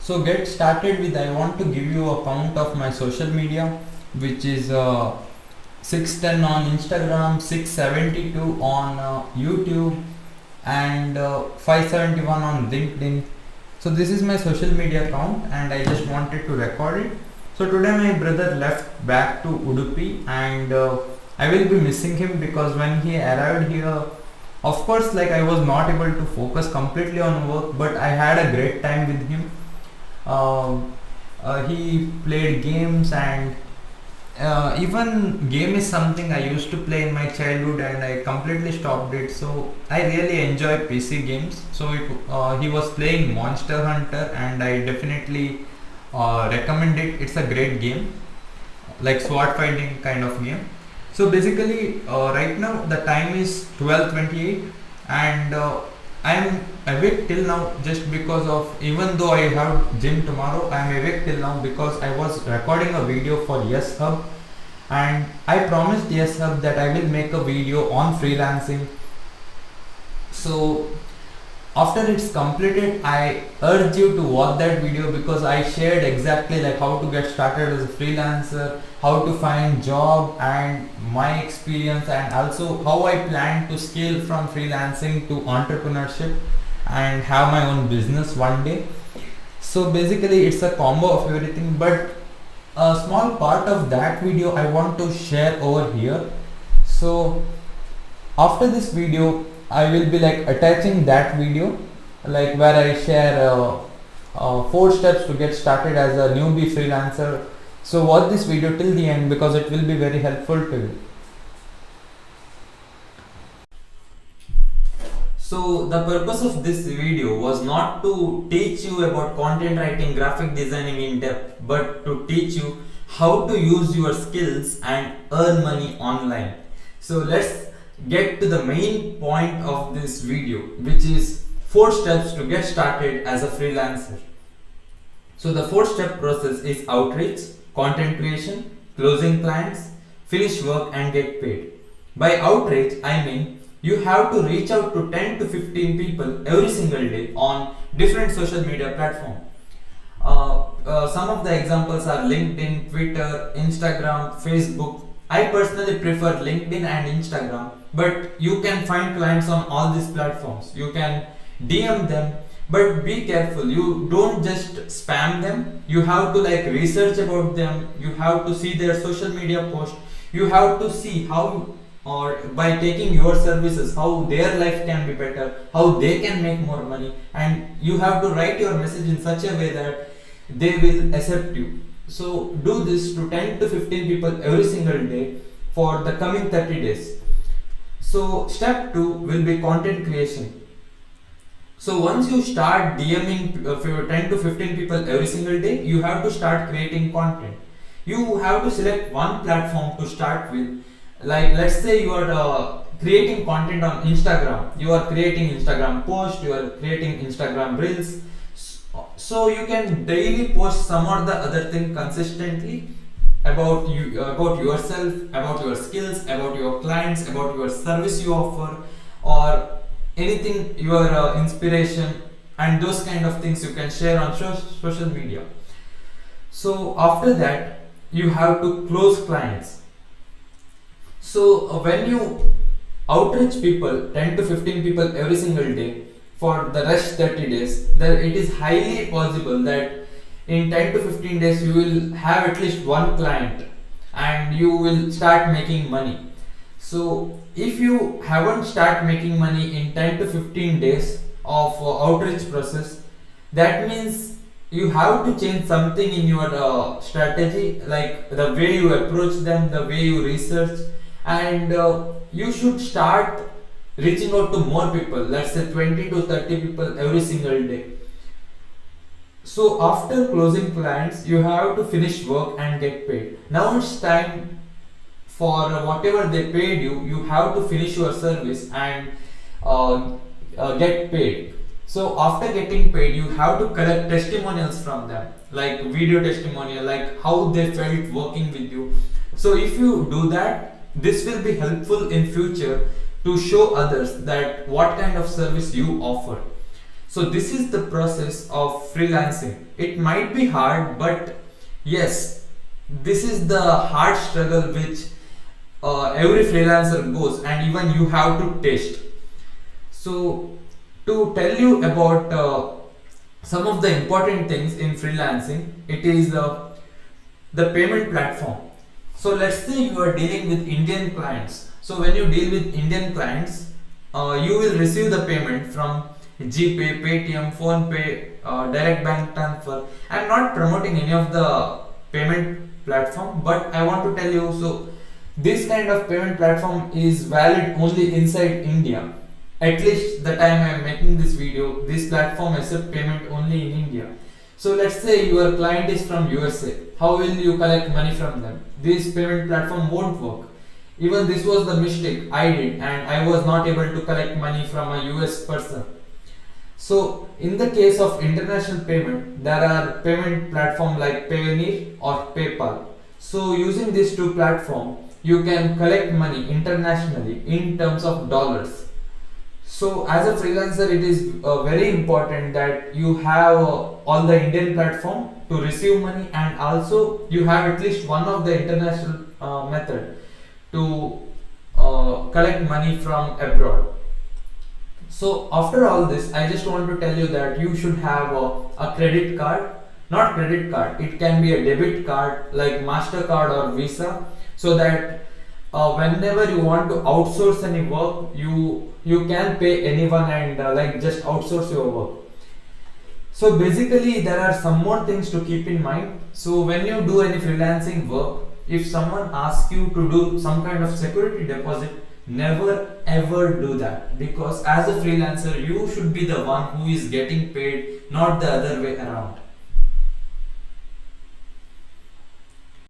So get started with, I want to give you a count of my social media, which is 610 on Instagram, 672 on YouTube, and 571 on LinkedIn. So this is my social media account and I just wanted to record it. So today my brother left back to Udupi, and I will be missing him because when he arrived here, of course, like, I was not able to focus completely on work, but I had a great time with him. He played games, and even game is something I used to play in my childhood and I completely stopped it. So I really enjoy PC games. So he was playing Monster Hunter and I definitely recommend it. It's a great game, like sword fighting kind of game. So basically right now the time is 12:28 and I am awake till now just because of, even though I have gym tomorrow, I am awake till now because I was recording a video for Yes Hub, and I promised Yes Hub that I will make a video on freelancing. So after it's completed, I urge you to watch that video because I shared exactly like how to get started as a freelancer, how to find job, and my experience, and also how I plan to scale from freelancing to entrepreneurship and have my own business one day. So basically it's a combo of everything, but a small part of that video I want to share over here. So after this video I will be like attaching that video, like where I share 4 steps to get started as a newbie freelancer. So watch this video till the end because it will be very helpful to you. So the purpose of this video was not to teach you about content writing, graphic designing in depth, but to teach you how to use your skills and earn money online. So let's get to the main point of this video, which is 4 steps to get started as a freelancer. So the 4-step process is outreach, content creation, closing clients, finish work and get paid. By outreach, I mean you have to reach out to 10 to 15 people every single day on different social media platforms. Some of the examples are LinkedIn, Twitter, Instagram, Facebook. I personally prefer LinkedIn and Instagram, but you can find clients on all these platforms. You can DM them, but be careful. You don't just spam them. You have to like research about them. You have to see their social media post. You have to see how, or by taking your services, how their life can be better, how they can make more money, and you have to write your message in such a way that they will accept you. So do this to 10 to 15 people every single day for the coming 30 days. So step 2 will be content creation. So once you start DMing for 10 to 15 people every single day, you have to start creating content. You have to select one platform to start with. Like let's say you are creating content on Instagram. You are creating Instagram posts, you are creating Instagram reels. So you can daily post some or the other thing consistently about you, about yourself, about your skills, about your clients, about your service you offer, or anything, your inspiration, and those kind of things you can share on social media. So after that you have to close clients. So when you outreach people 10 to 15 people every single day for the rest 30 days, then it is highly possible that in 10 to 15 days you will have at least one client and you will start making money. So if you haven't start making money in 10 to 15 days of outreach process, that means you have to change something in your strategy, like the way you approach them, the way you research, and you should start reaching out to more people, let's say 20 to 30 people every single day. So after closing clients, you have to finish work and get paid. Now it's time for whatever they paid you, you have to finish your service and get paid. So after getting paid, you have to collect testimonials from them, like video testimonial, like how they felt working with you. So if you do that, this will be helpful in future to show others that what kind of service you offer. So this is the process of freelancing. It might be hard, but yes, this is the hard struggle which every freelancer goes, and even you have to taste. So to tell you about some of the important things in freelancing, it is the payment platform. So let's say you are dealing with Indian clients. So when you deal with Indian clients, you will receive the payment from GPay, Paytm, PhonePe, direct bank transfer. I'm not promoting any of the payment platform, but I want to tell you, so this kind of payment platform is valid only inside India. At least the time I am making this video, this platform accept payment only in India. So let's say your client is from USA. How will you collect money from them? This payment platform won't work. Even this was the mistake I did, and I was not able to collect money from a US person. So in the case of international payment, there are payment platform like Payoneer or PayPal. So using these two platforms, you can collect money internationally in terms of dollars. So as a freelancer, it is very important that you have all the Indian platform to receive money, and also you have at least one of the international method to collect money from abroad. So after all this, I just want to tell you that you should have a credit card, not credit card, it can be a debit card like MasterCard or Visa, so that whenever you want to outsource any work, you can pay anyone and like just outsource your work. So basically there are some more things to keep in mind. So when you do any freelancing work, if someone asks you to do some kind of security deposit, never ever do that, because as a freelancer you should be the one who is getting paid, not the other way around.